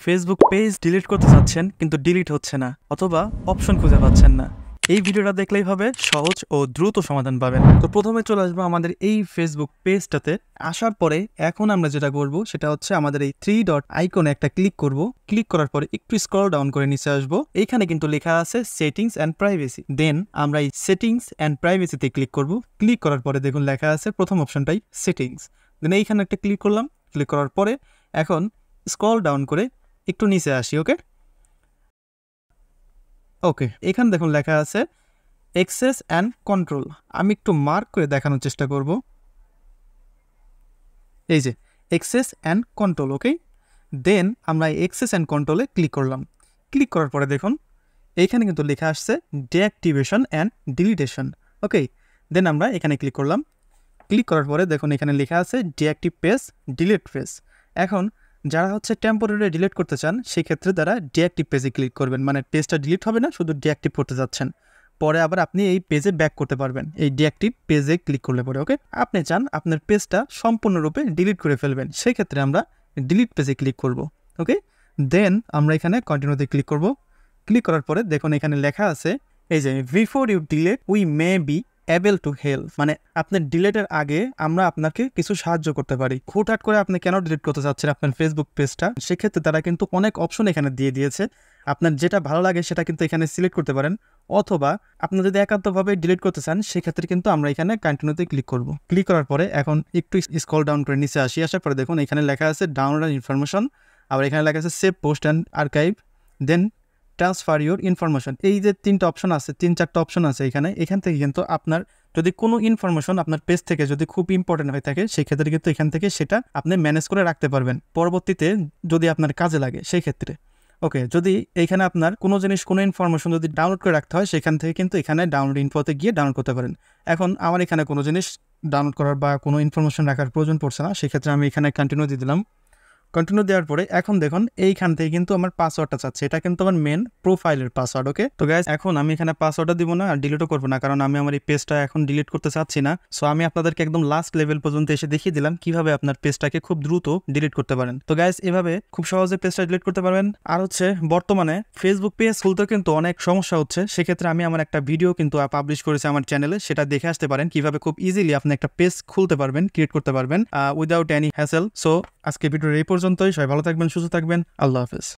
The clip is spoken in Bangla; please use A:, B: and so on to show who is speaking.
A: ফেসবুক পেজ ডিলিট করতে চাচ্ছেন কিন্তু ডিলিট হচ্ছে না অথবা অপশন খুঁজে পাচ্ছেন না। এই ভিডিওটা দেখলেই হবে সহজ ও দ্রুত সমাধান পাবেন। তো প্রথমে চলে আসবো আমাদের এই ফেসবুক পেজটাতে। আসার পরে এখন আমরা যেটা করব সেটা হচ্ছে আমাদের এই 3 ডট আইকনে একটা ক্লিক করব। ক্লিক করার পরে একটু স্ক্রল ডাউন করে নিচে আসবো। এইখানে কিন্তু লেখা আছে সেটিংস অ্যান্ড প্রাইভেসি। দেন আমরা এই সেটিংস অ্যান্ড প্রাইভেসিতে ক্লিক করব। ক্লিক করার পরে দেখুন লেখা আছে প্রথম অপশনটাই সেটিংস। দেন এইখানে একটা ক্লিক করলাম। ক্লিক করার পরে এখন স্ক্রল ডাউন করে একটু নিচে আসি। ওকে এখানে দেখুন লেখা আছে অ্যাক্সেস অ্যান্ড কন্ট্রোল। আমি একটু মার্ক করে দেখানোর চেষ্টা করব। এই যে অ্যাক্সেস অ্যান্ড কন্ট্রোল। ওকে দেন আমরা অ্যাক্সেস অ্যান্ড কন্ট্রোলে ক্লিক করলাম। ক্লিক করার পরে দেখুন এইখানে কিন্তু লেখা আসছে ডিঅ্যাক্টিভেশন অ্যান্ড ডিলিটেশন। ওকে দেন আমরা এখানে ক্লিক করলাম। ক্লিক করার পরে দেখুন এখানে লেখা আছে ডিঅ্যাক্টিভ পেজ, ডিলিট পেজ। এখন যারা হচ্ছে টেম্পোরারি ডিলিট করতে চান সেই ক্ষেত্রে তারা ডিঅ্যাক্টিভ পেজে ক্লিক করবেন, মানে পেজটা ডিলিট হবে না, শুধু ডিঅ্যাক্টিভ করতে যাচ্ছেন। পরে আবার আপনি এই পেজে ব্যাক করতে পারবেন এই ডিঅ্যাক্টিভ পেজে ক্লিক করলে পরে। ওকে আপনি চান আপনার পেজটা সম্পূর্ণরূপে ডিলিট করে ফেলবেন, সেই ক্ষেত্রে আমরা ডিলিট পেজে ক্লিক করব। ওকে দেন আমরা এখানে কন্টিনিউতে ক্লিক করব। ক্লিক করার পরে দেখুন এখানে লেখা আছে এই যে before you delete we may be able to help, মানে আপনার ডিলেটের আগে আমরা আপনাকে কিছু সাহায্য করতে পারি। হুটহাট করে আপনি কেন ডিলিট করতে চাচ্ছেন আপনার ফেসবুক পেজটা, সেক্ষেত্রে তারা কিন্তু অনেক অপশন এখানে দিয়ে দিয়েছে। আপনার যেটা ভালো লাগে সেটা কিন্তু এখানে সিলেক্ট করতে পারেন, অথবা আপনি যদি একান্তভাবে ডিলিট করতে চান সেক্ষেত্রে কিন্তু আমরা এখানে কন্টিনিউতে ক্লিক করব। ক্লিক করার পরে এখন একটু স্ক্রল ডাউন করে নিচে আসি। আসার পরে দেখুন এখানে লেখা আছে ডাউনলোড ইনফরমেশন, আবার এখানে লেখা আছে save post and archive, then transfer your information. এই যে তিনটা অপশন আছে, 3-4টা অপশন আছে এখান থেকে কিন্তু আপনার যদি কোনো ইনফরমেশন আপনার পেজ থেকে যদি খুব ইম্পর্টেন্ট হয়ে থাকে সেই ক্ষেত্রে কিন্তু এখান থেকে সেটা আপনি ম্যানেজ করে রাখতে পারবেন পরবর্তীতে যদি আপনার কাজে লাগে সেই ক্ষেত্রে। ওকে যদি এইখানে আপনার কোনো জিনিস কোনো ইনফরমেশন যদি ডাউনলোড করে রাখতে হয় সেখান থেকে কিন্তু এখানে ডাউনলোড ইনফোতে গিয়ে ডাউনলোড করতে পারেন। এখন আমার এখানে কোনো জিনিস ডাউনলোড করার বা কোনো ইনফরমেশন রাখার প্রয়োজন পড়ছে না, সেক্ষেত্রে আমি এখানে কন্টিনিউ দিয়ে দিলাম। কন্টিনিউ দেওয়ার পরে এখন দেখুন এইখান থেকে কিন্তু আমার পাসওয়ার্ডটা চাচ্ছে, এটা কিন্তু আমার মেন প্রোফাইলের পাসওয়ার্ড। ওকে তো গাইস এখন আমি এখানে পাসওয়ার্ডটা দিব না আর ডিলিটও করবো না, কারণ আমি আমার এই পেজটা এখন ডিলিট করতে চাচ্ছি না। সো আমি আপনাদেরকে একদম লাস্ট লেভেল পর্যন্ত এসে দেখিয়ে দিলাম কিভাবে আপনার পেজটাকে খুব দ্রুত ডিলিট করতে পারেন। তো গাইস এভাবে খুব সহজে পেজটা ডিলিট করতে পারবেন। আর হচ্ছে বর্তমানে ফেসবুক পেজ খুলতে কিন্তু অনেক সমস্যা হচ্ছে, সেক্ষেত্রে আমি আমার একটা ভিডিও কিন্তু পাবলিশ করেছি আমার চ্যানেলে, সেটা দেখে আসতে পারেন কিভাবে খুব ইজিলি আপনি একটা পেজ খুলতে পারবেন, ক্রিয়েট করতে পারবেন উইদাউট এনি হ্যাসেল। সো আজকে ভিডিওর এই পর্যন্তই। সবাই ভালো থাকবেন, সুস্থ থাকবেন। আল্লাহ হাফেজ।